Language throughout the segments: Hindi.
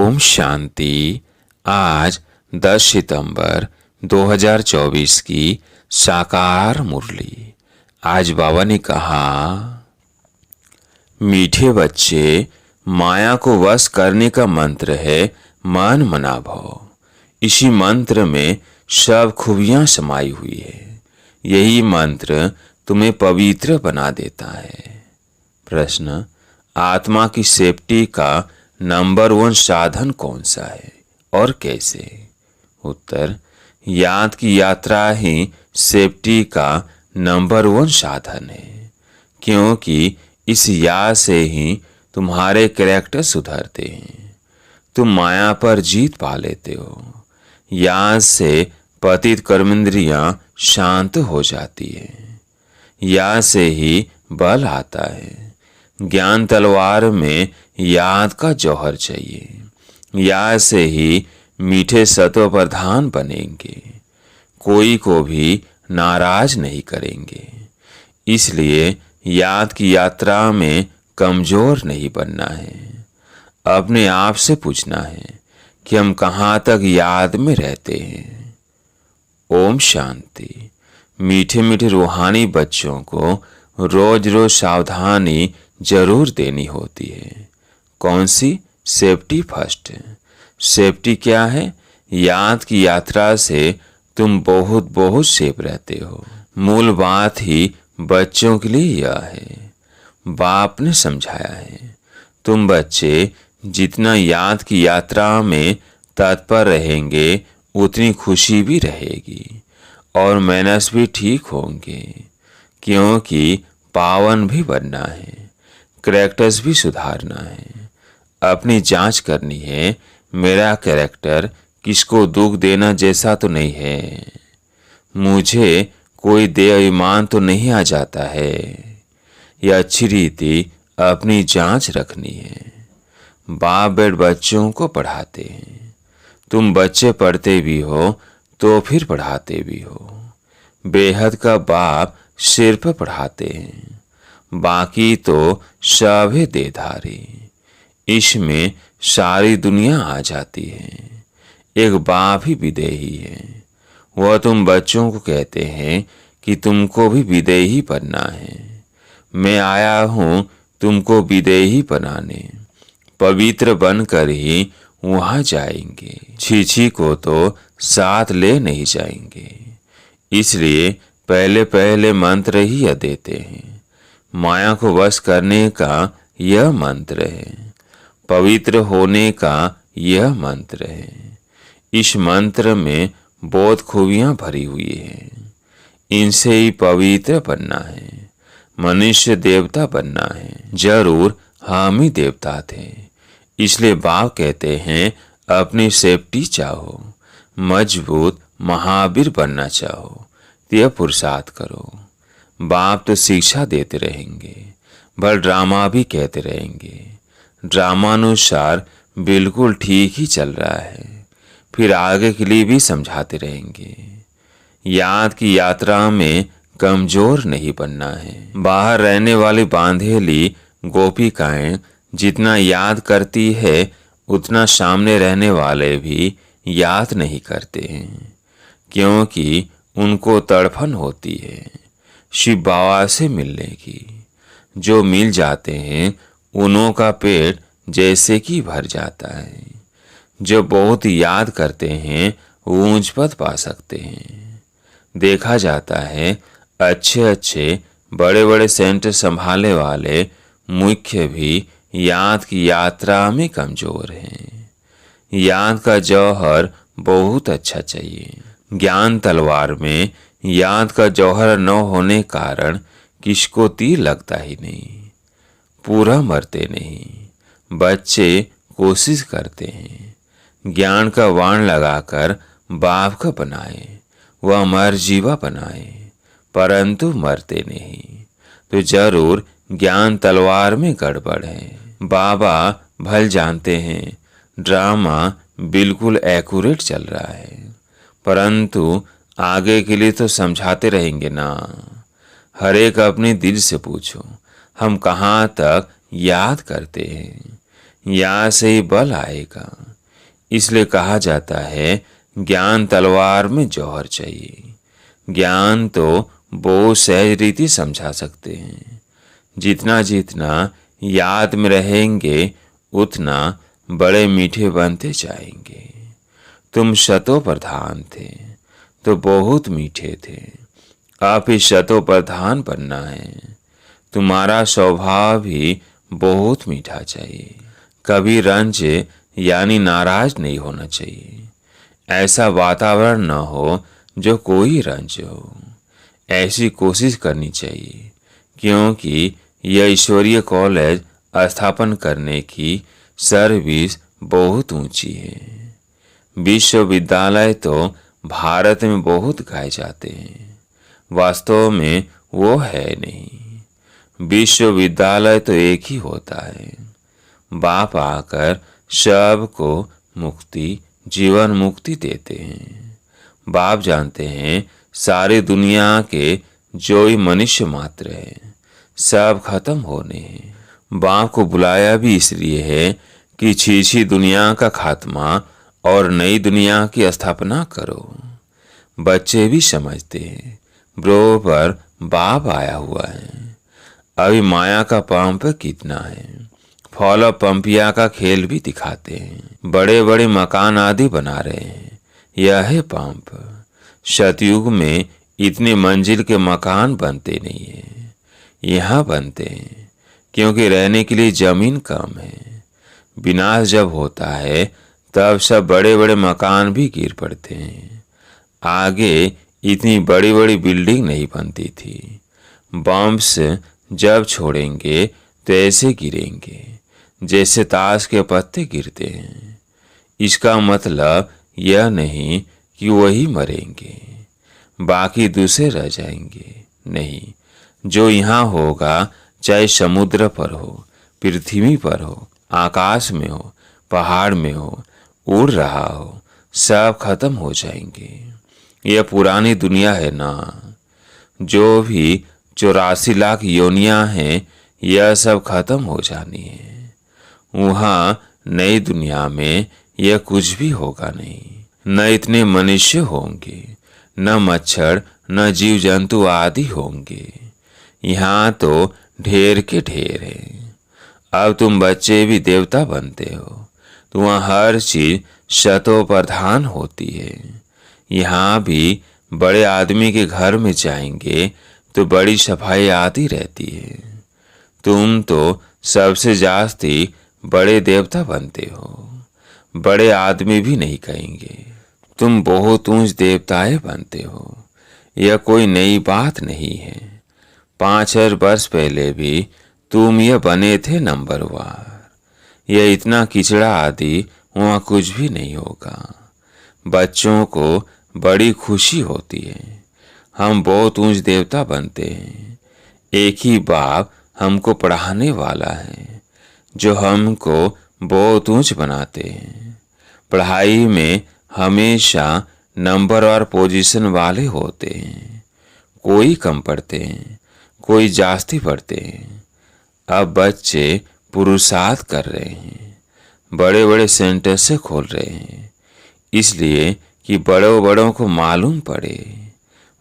ओम शांति। आज 10 सितंबर 2024 की साकार मुरली। आज बाबा ने कहा, मीठे बच्चे, माया को वश करने का मंत्र है मन मना भव। इसी मंत्र में सब खूबियां समाई हुई है। यही मंत्र तुम्हें पवित्र बना देता है। प्रश्न, आत्मा की सेफ्टी का नंबर 1 साधन कौन सा है और कैसे? उत्तर, याद की यात्रा ही सेफ्टी का नंबर 1 साधन है, क्योंकि इस याद से ही तुम्हारे कैरेक्टर सुधरते हैं। तुम माया पर जीत पा लेते हो। याद से पतित कर्मेंद्रियां शांत हो जाती है। याद से ही बल आता है। ज्ञान तलवार में याद का जौहर चाहिए। याद से ही मीठे सत्व प्रधान बनेंगे। कोई को भी नाराज नहीं करेंगे। इसलिए याद की यात्रा में कमजोर नहीं बनना है। अपने आप से पूछना है कि हम कहाँ तक याद में रहते हैं। ओम शांति। मीठे मीठे रूहानी बच्चों को रोज रोज सावधानी जरूर देनी होती है। कौन सी? Safety first. सेफ्टी क्या है? याद की यात्रा से तुम बहुत बहुत सेफ रहते हो। मूल बात ही बच्चों के लिए यह है। बाप ने समझाया है, तुम बच्चे जितना याद की यात्रा में तत्पर रहेंगे उतनी खुशी भी रहेगी और मैनर्स भी ठीक होंगे, क्योंकि पावन भी बनना है, कैरेक्टर्स भी सुधारना है। अपनी जांच करनी है, मेरा कैरेक्टर किसको दुख देना जैसा तो नहीं है। मुझे कोई बेईमान तो नहीं आ जाता है। यह अच्छी रीति अपनी जांच रखनी है। बाप बेट बच्चों को पढ़ाते हैं। तुम बच्चे पढ़ते भी हो तो फिर पढ़ाते भी हो। बेहद का बाप सिर्फ पढ़ाते हैं, बाकी तो सब है देधारी। इसमें सारी दुनिया आ जाती है। एक बाप ही विदेही है। वह तुम बच्चों को कहते हैं कि तुमको भी विदेही बनना है। मैं आया हूं तुमको विदेही बनाने। पवित्र बनकर ही वहां जाएंगे। छीछी को तो साथ ले नहीं जाएंगे। इसलिए पहले पहले मंत्र ही यह देते हैं। माया को वश करने का यह मंत्र है। पवित्र होने का यह मंत्र है। इस मंत्र में बहुत खूबियां भरी हुई है। इनसे ही पवित्र बनना है। मनुष्य देवता बनना है। जरूर हम ही देवता थे। इसलिए बाप कहते हैं, अपनी सेफ्टी चाहो, मजबूत महावीर बनना चाहो तो यह पुरुषार्थ करो। बाप तो शिक्षा देते रहेंगे, भल ड्रामा भी कहते रहेंगे। ड्रामानुसार बिल्कुल ठीक ही चल रहा है, फिर आगे के लिए भी समझाते रहेंगे। याद की यात्रा में कमजोर नहीं बनना है। बाहर रहने वाली बांधेली गोपिकाएं जितना याद करती है उतना सामने रहने वाले भी याद नहीं करते हैं, क्योंकि उनको तड़फन होती है शिव बाबा से मिलने की। जो मिल जाते हैं उनों का पेट जैसे कि भर जाता है। जो बहुत याद करते हैं ऊंच पद पा सकते हैं। देखा जाता है अच्छे अच्छे बड़े बड़े सेंटर संभालने वाले मुख्य भी याद की यात्रा में कमजोर हैं। याद का जौहर बहुत अच्छा चाहिए। ज्ञान तलवार में याद का जौहर न होने कारण किसको तीर लगता ही नहीं। पूरा मरते नहीं। बच्चे कोशिश करते हैं ज्ञान का वाण लगाकर बाप का बनाए, वह अमर जीवा बनाए, परंतु मरते नहीं। तो जरूर ज्ञान तलवार में गड़बड़ है। बाबा भल जानते हैं ड्रामा बिल्कुल एक्यूरेट चल रहा है, परंतु आगे के लिए तो समझाते रहेंगे ना। हर एक अपने दिल से पूछो, हम कहाँ तक याद करते हैं। याद से ही बल आएगा। इसलिए कहा जाता है ज्ञान तलवार में जौहर चाहिए। ज्ञान तो वो सहज रीति समझा सकते हैं। जितना जितना याद में रहेंगे उतना बड़े मीठे बनते जाएंगे। तुम शतों प्रधान थे तो बहुत मीठे थे, आप ही शतों प्रधान बनना है। तुम्हारा स्वभाव भी बहुत मीठा चाहिए। कभी रंज यानी नाराज नहीं होना चाहिए। ऐसा वातावरण न हो जो कोई रंज हो। ऐसी कोशिश करनी चाहिए, क्योंकि यह ईश्वरीय कॉलेज स्थापन करने की सर्विस बहुत ऊंची है। विश्वविद्यालय तो भारत में बहुत गाए जाते हैं, वास्तव में वो है नहीं। विश्वविद्यालय तो एक ही होता है। बाप आकर सबको मुक्ति, जीवन मुक्ति देते हैं। बाप जानते हैं सारी दुनिया के जो ही मनुष्य मात्र है सब खत्म होने हैं। बाप को बुलाया भी इसलिए है कि छीछी दुनिया का खात्मा और नई दुनिया की स्थापना करो। बच्चे भी समझते हैं बरोबर बाप आया हुआ है। अभी माया का पंप कितना है। फॉलो पंपिया का खेल भी दिखाते हैं। बड़े बड़े मकान आदि बना रहे हैं। यह है पंप। सतयुग में इतनी मंजिल के मकान बनते नहीं है। यहाँ बनते हैं क्योंकि रहने के लिए जमीन कम है। विनाश जब होता है तब सब बड़े बड़े मकान भी गिर पड़ते हैं। आगे इतनी बड़ी बड़ी बिल्डिंग नहीं बनती थी। बम्स जब छोड़ेंगे तो ऐसे गिरेंगे जैसे ताश के पत्ते गिरते हैं। इसका मतलब यह नहीं कि वही मरेंगे, बाकी दूसरे रह जाएंगे। नहीं, जो यहाँ होगा, चाहे समुद्र पर हो, पृथ्वी पर हो, आकाश में हो, पहाड़ में हो, उड़ रहा हो, सब खत्म हो जाएंगे। यह पुरानी दुनिया है ना। जो भी 84 लाख योनियां हैं, यह सब खत्म हो जानी है। वहाँ नई दुनिया में यह कुछ भी होगा नहीं। न इतने मनुष्य होंगे, न मच्छर, न जीव जंतु आदि होंगे। यहाँ तो ढेर के ढेर है। अब तुम बच्चे भी देवता बनते हो तो वहाँ हर चीज शतों प्रधान होती है। यहाँ भी बड़े आदमी के घर में जाएंगे तो बड़ी सफाई आती रहती है। तुम तो सबसे जास्ती बड़े देवता बनते हो। बड़े आदमी भी नहीं कहेंगे। तुम बहुत ऊंच देवताएं बनते हो। यह कोई नई बात नहीं है। 5000 वर्ष पहले भी तुम ये बने थे नंबरवार। यह इतना किचड़ा आदि वहाँ कुछ भी नहीं होगा। बच्चों को बड़ी खुशी होती है। हम बहुत ऊंच देवता बनते हैं। एक ही बाप हमको पढ़ाने वाला है जो हमको बहुत ऊंच बनाते हैं। पढ़ाई में हमेशा नंबर और पोजीशन वाले होते हैं। कोई कम पढ़ते हैं, कोई जास्ती पढ़ते हैं। अब बच्चे पुरुषार्थ कर रहे हैं, बड़े बड़े सेंटर से खोल रहे हैं, इसलिए कि बड़ों बड़ों को मालूम पड़े।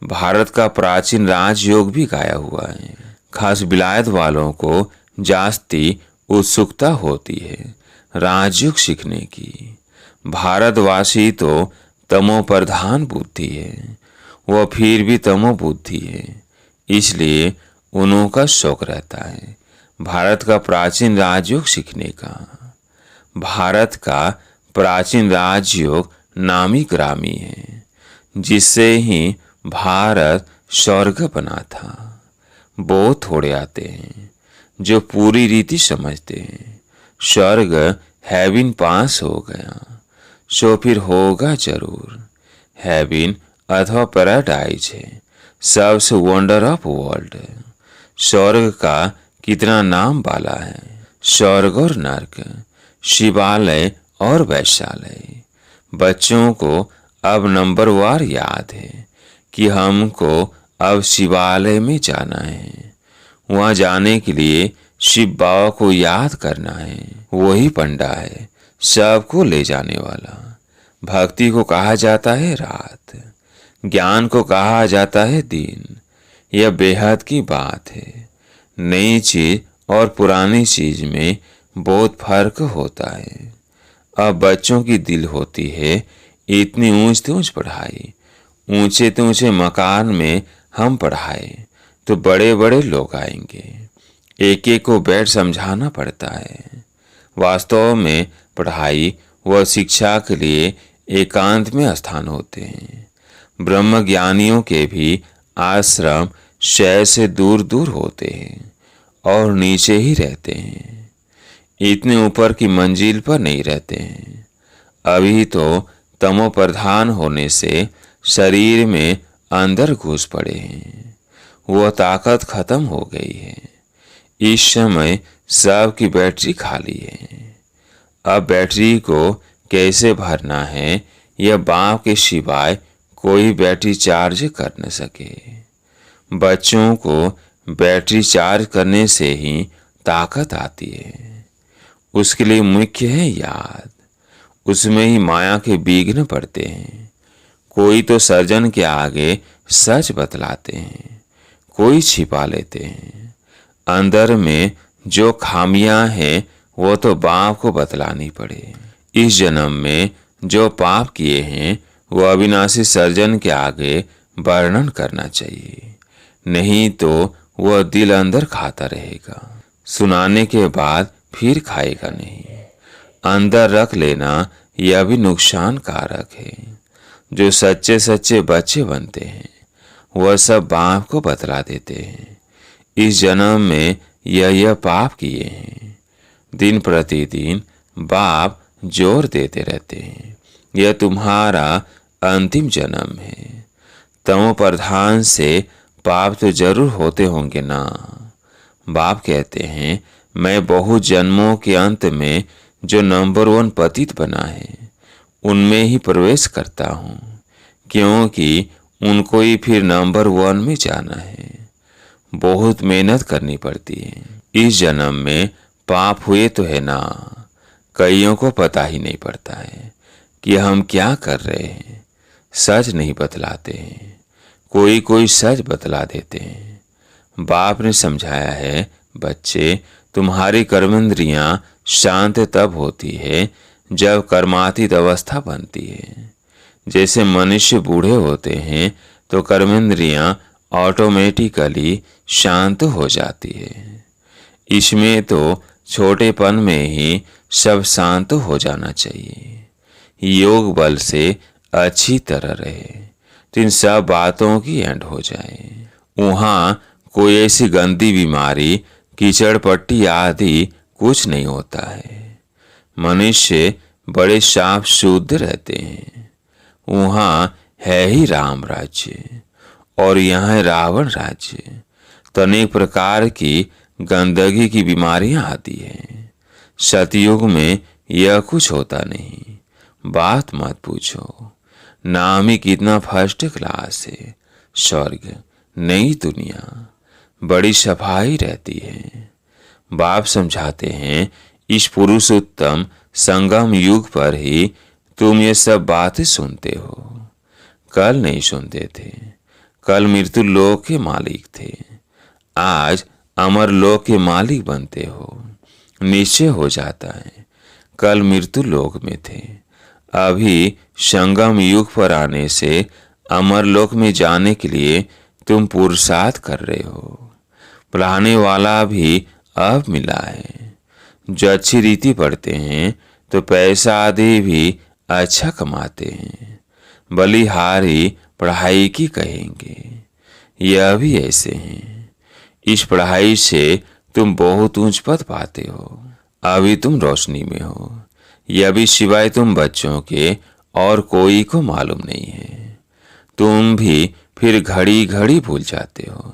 भारत का प्राचीन राजयोग भी गाया हुआ है। खास विलायत वालों को जास्ती उत्सुकता होती है राजयोग सीखने की। भारतवासी तो तमो प्रधान बुद्धि है, वह फिर भी तमो बुद्धि है, इसलिए उन्हों का शौक रहता है भारत का प्राचीन राजयोग सीखने का। भारत का प्राचीन राजयोग नामी ग्रामी है, जिससे ही भारत स्वर्ग बना था। बहुत थोड़े आते हैं जो पूरी रीति समझते हैं। स्वर्ग हेवन पास हो गया, सो फिर होगा जरूर। हेवन अथवा पैराडाइज है सबसे वंडर ऑफ वर्ल्ड। स्वर्ग का कितना नाम वाला है। स्वर्ग और नर्क, शिवालय और वैश्यालय। बच्चों को अब नंबरवार याद है कि हमको अब शिवालय में जाना है। वहाँ जाने के लिए शिव बाबा को याद करना है। वही पंडा है सबको ले जाने वाला। भक्ति को कहा जाता है रात, ज्ञान को कहा जाता है दिन। यह बेहद की बात है। नई चीज और पुरानी चीज में बहुत फर्क होता है। अब बच्चों की दिल होती है इतनी ऊंच ऊंच पढ़ाई, ऊंचे तो ऊंचे मकान में हम पढ़ाए तो बड़े बड़े लोग आएंगे। एक एक को बैठ समझाना पड़ता है। वास्तव में पढ़ाई व शिक्षा के लिए एकांत में स्थान होते हैं। ब्रह्म ज्ञानियों के भी आश्रम शहर से दूर दूर होते हैं और नीचे ही रहते हैं, इतने ऊपर की मंजिल पर नहीं रहते हैं। अभी तो तमो प्रधान होने से शरीर में अंदर घुस पड़े हैं, वह ताकत खत्म हो गई है। इस समय सब की बैटरी खाली है। अब बैटरी को कैसे भरना है, यह बाप के सिवाय कोई बैटरी चार्ज कर न सके। बच्चों को बैटरी चार्ज करने से ही ताकत आती है। उसके लिए मुख्य है याद। उसमें ही माया के विघ्न पड़ते हैं। कोई तो सर्जन के आगे सच बतलाते हैं, कोई छिपा लेते हैं। अंदर में जो खामियां हैं वो तो बाप को बतलानी पड़े। इस जन्म में जो पाप किए हैं वो अविनाशी सर्जन के आगे वर्णन करना चाहिए, नहीं तो वह दिल अंदर खाता रहेगा। सुनाने के बाद फिर खाएगा नहीं। अंदर रख लेना यह भी नुकसान कारक है। जो सच्चे सच्चे बच्चे बनते हैं वह सब बाप को बतला देते हैं। इस जन्म में यह पाप किए हैं। दिन प्रतिदिन बाप जोर देते रहते हैं, यह तुम्हारा अंतिम जन्म है। तमो प्रधान से पाप तो जरूर होते होंगे ना। बाप कहते हैं मैं बहुत जन्मों के अंत में जो नंबर 1 पतित बना है उनमें ही प्रवेश करता हूँ, क्योंकि उनको ही फिर नंबर 1 में जाना है। बहुत मेहनत करनी पड़ती है। इस जन्म में पाप हुए तो है ना। कईयों को पता ही नहीं पड़ता है कि हम क्या कर रहे हैं। सच नहीं बतलाते हैं, कोई कोई सच बतला देते हैं। बाप ने समझाया है बच्चे, तुम्हारी कर्मेंद्रियां शांत तब होती है जब कर्मातीत अवस्था बनती है। जैसे मनुष्य बूढ़े होते हैं तो कर्मेंद्रियां ऑटोमेटिकली शांत हो जाती है। इसमें तो छोटेपन में ही सब शांत हो जाना चाहिए। योग बल से अच्छी तरह रहे तो इन सब बातों की एंड हो जाए। वहाँ कोई ऐसी गंदी बीमारी, कीचड़ पट्टी आदि कुछ नहीं होता है। मनुष्य बड़े साफ शुद्ध रहते हैं। वहाँ है ही राम राज्य और यहाँ है रावण राज्य। तो अनेक प्रकार की गंदगी की बीमारियां आती हैं। सतयुग में यह कुछ होता नहीं। बात मत पूछो, नाम ही कितना फर्स्ट क्लास है। स्वर्ग, नई दुनिया, बड़ी सफाई रहती है। बाप समझाते हैं इस पुरुषोत्तम संगम युग पर ही तुम ये सब बातें सुनते हो। कल नहीं सुनते थे। कल मृत्यु लोक के मालिक थे, आज अमर लोक के मालिक बनते हो। निश्चय हो जाता है कल मृत्यु लोक में थे। अभी संगम युग पर आने से अमर लोक में जाने के लिए तुम पुरुषार्थ कर रहे हो। पढ़ाने वाला भी अब मिला है। जो अच्छी रीति पढ़ते हैं तो पैसा आदि भी अच्छा कमाते हैं। बलिहारी पढ़ाई की कहेंगे, यह भी ऐसे हैं। इस पढ़ाई से तुम बहुत ऊंच पद पाते हो। अभी तुम रोशनी में हो, यह भी सिवाय तुम बच्चों के और कोई को मालूम नहीं है। तुम भी फिर घड़ी घड़ी भूल जाते हो,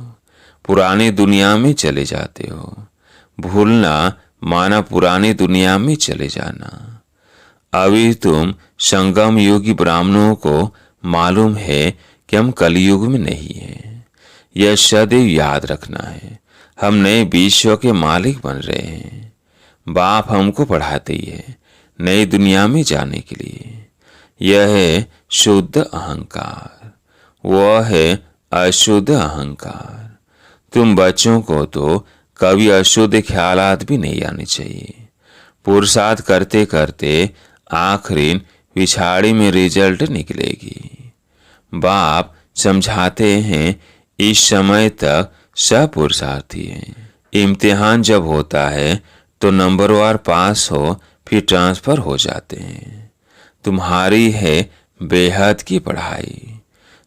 पुरानी दुनिया में चले जाते हो। भूलना माना पुरानी दुनिया में चले जाना। अभी तुम संगम युगी ब्राह्मणों को मालूम है कि हम कलयुग में नहीं हैं। यह सदैव याद रखना है। हम नए विश्व के मालिक बन रहे हैं। बाप हमको पढ़ाते ही है, नई दुनिया में जाने के लिए। यह है शुद्ध अहंकार, वह है अशुद्ध अहंकार। तुम बच्चों को तो कभी अशुद्ध ख्यालात भी नहीं आने चाहिए। पुरुषार्थ करते करते आखिरी पिछाड़ी में रिजल्ट निकलेगी। बाप समझाते हैं इस समय तक सब पुरुषार्थी हैं। इम्तिहान जब होता है तो नंबरवार पास हो फिर ट्रांसफर हो जाते हैं। तुम्हारी है बेहद की पढ़ाई,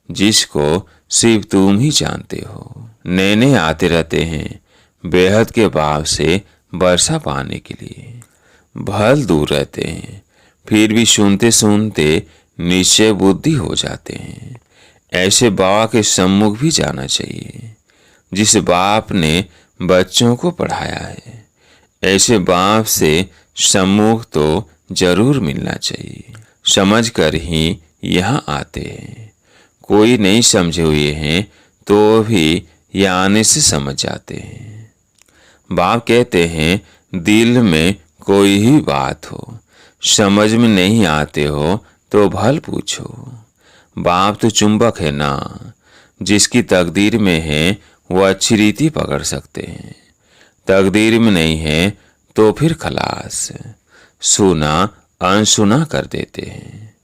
जिसको सिर्फ तुम ही जानते हो। नैने आते रहते हैं बेहद के भाव से वर्षा पाने के लिए। भल दूर रहते हैं, फिर भी सुनते सुनते निश्चय बुद्धि हो जाते हैं। ऐसे बाबा के सम्मुख भी जाना चाहिए जिस बाप ने बच्चों को पढ़ाया है। ऐसे बाप से सम्मुख तो जरूर मिलना चाहिए। समझ कर ही यहाँ आते हैं। कोई नहीं समझे हुए हैं तो भी यहाँ आने से समझ जाते हैं। बाप कहते हैं दिल में कोई ही बात हो, समझ में नहीं आते हो तो भल पूछो। बाप तो चुंबक है ना, जिसकी तकदीर में है वो अच्छी रीति पकड़ सकते हैं। तकदीर में नहीं है तो फिर खलास, सुना अनसुना कर देते हैं।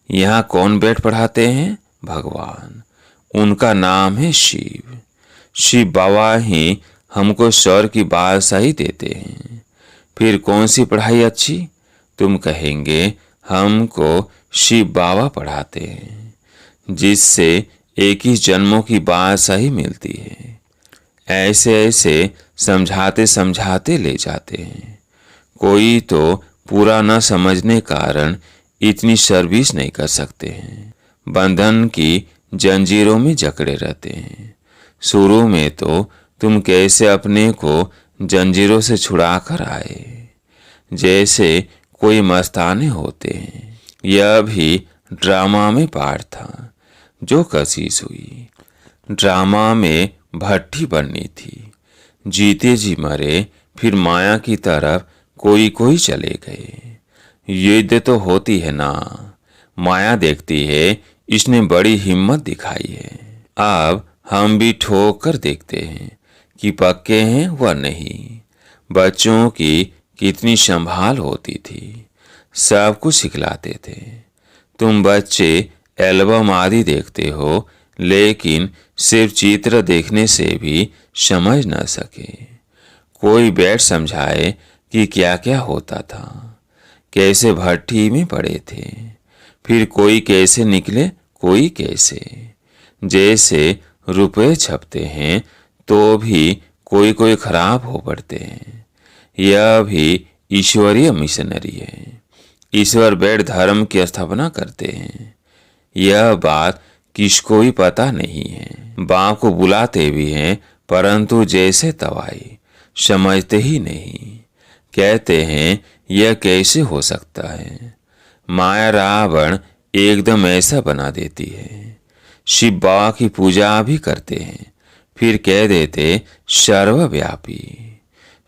यहाँ कौन बैठ पढ़ाते हैं? भगवान। उनका नाम है शिव। शिव बाबा ही हमको स्वर की बादशाही देते हैं। फिर कौन सी पढ़ाई अच्छी? तुम कहेंगे हमको शिव बाबा पढ़ाते हैं, जिससे 21 जन्मों की बादशाही मिलती है। ऐसे ऐसे समझाते समझाते ले जाते हैं। कोई तो पूरा न समझने कारण इतनी सर्विस नहीं कर सकते हैं। बंधन की जंजीरों में जकड़े रहते हैं। शुरू में तो तुम कैसे अपने को जंजीरों से छुड़ा कर आए, जैसे कोई मस्ताने होते हैं। यह भी ड्रामा में पार्ट था जो कशिश हुई। ड्रामा में भट्टी बननी थी। जीते जी मरे, फिर माया की तरफ कोई कोई चले गए। युद्ध तो होती है ना, माया देखती है इसने बड़ी हिम्मत दिखाई है। अब हम भी ठोक कर देखते हैं कि पक्के हैं व नहीं। बच्चों की कितनी संभाल होती थी, सब कुछ सिखलाते थे। तुम बच्चे एल्बम आदि देखते हो, लेकिन सिर्फ चित्र देखने से भी समझ न सके। कोई बैठ समझाए कि क्या क्या होता था, कैसे भट्टी में पड़े थे, फिर कोई कैसे निकले, कोई कैसे। जैसे रुपए छपते हैं तो भी कोई कोई खराब हो पड़ते हैं। यह भी ईश्वरीय मिशनरी है। ईश्वर बैठ धर्म की स्थापना करते हैं। यह बात किसको ही पता नहीं है। बाप को बुलाते भी हैं, परंतु जैसे तवाई समझते ही नहीं। कहते हैं यह कैसे हो सकता है। माया रावण एकदम ऐसा बना देती है। शिव बाबा की पूजा भी करते हैं, फिर कह देते सर्वव्यापी।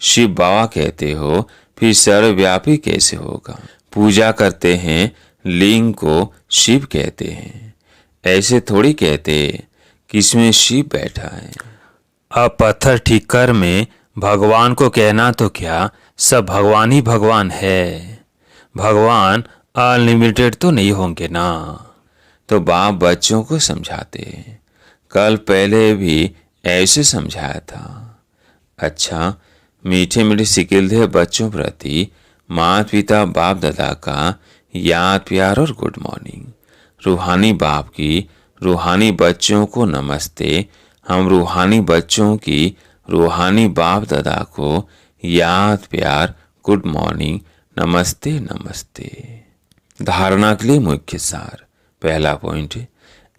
शिव बाबा कहते हो, फिर सर्वव्यापी कैसे होगा? पूजा करते हैं, लिंग को शिव कहते हैं। ऐसे थोड़ी कहते किसमें शिव बैठा है। अब पत्थर ठिक्कर में भगवान को कहना तो क्या, सब भगवान ही भगवान है। भगवान अनलिमिटेड तो नहीं होंगे ना। तो बाप बच्चों को समझाते हैं। कल पहले भी ऐसे समझाया था। अच्छा, मीठे मीठे सिकिलधे बच्चों प्रति माता पिता बाप दादा का याद प्यार और गुड मॉर्निंग। रूहानी बाप की रूहानी बच्चों को नमस्ते। हम रूहानी बच्चों की रूहानी बाप दादा को याद प्यार गुड मॉर्निंग, नमस्ते नमस्ते। धारणा के लिए मुख्य सार। पहला पॉइंट,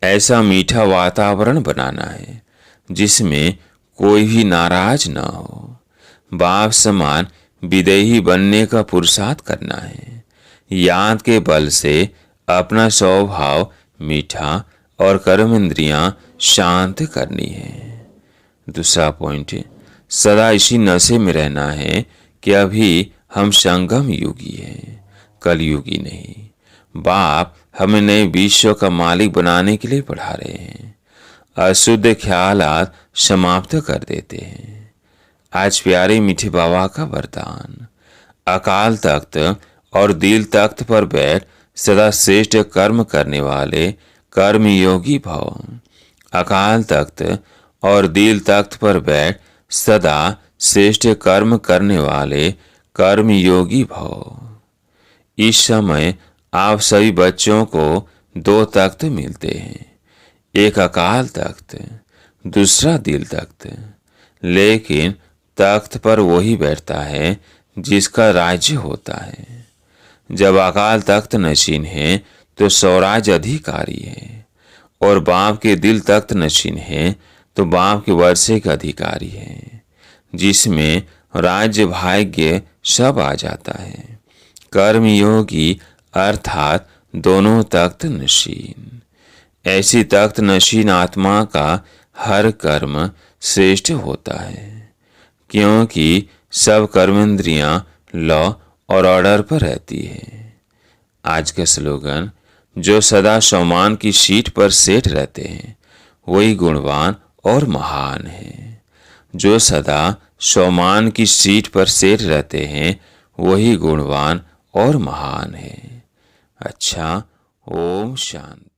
ऐसा मीठा वातावरण बनाना है जिसमें कोई भी नाराज ना हो। बाप समान विदेही बनने का पुरुषार्थ करना है। याद के बल से अपना स्वभाव मीठा और कर्म इंद्रियां शांत करनी है। दूसरा पॉइंट, सदा इसी नशे में रहना है कि अभी हम संगम युगी हैं। कलयुगी नहीं। बाप हमें नए विश्व का मालिक बनाने के लिए पढ़ा रहे हैं, अशुद्ध ख्यालात समाप्त कर देते हैं। आज प्यारे मीठे बाबा का वरदान, अकाल तख्त और दिल तख्त पर बैठ सदा श्रेष्ठ कर्म करने वाले कर्मयोगी भव। अकाल तख्त और दिल तख्त पर बैठ सदा श्रेष्ठ कर्म करने वाले कर्मयोगी भव। इस समय आप सभी बच्चों को दो तख्त मिलते हैं, एक अकाल तख्त, दूसरा दिल तख्त। लेकिन तख्त पर वही बैठता है जिसका राज्य होता है। जब अकाल तख्त नशीन है तो स्वराज अधिकारी है, और बाप के दिल तख्त नशीन है तो बाप के वर्षे का अधिकारी है, जिसमें राज्य भाग्य सब आ जाता है। कर्मयोगी अर्थात दोनों तख्त नशीन। ऐसी तख्त नशीन आत्मा का हर कर्म श्रेष्ठ होता है, क्योंकि सब कर्मेंद्रियां लॉ और ऑर्डर पर रहती है। आज का स्लोगन, जो सदा सम्मान की सीट पर सेठ रहते हैं वही गुणवान और महान है। जो सदा सम्मान की सीट पर सेठ रहते हैं वही गुणवान और महान है। अच्छा, ओम शांति।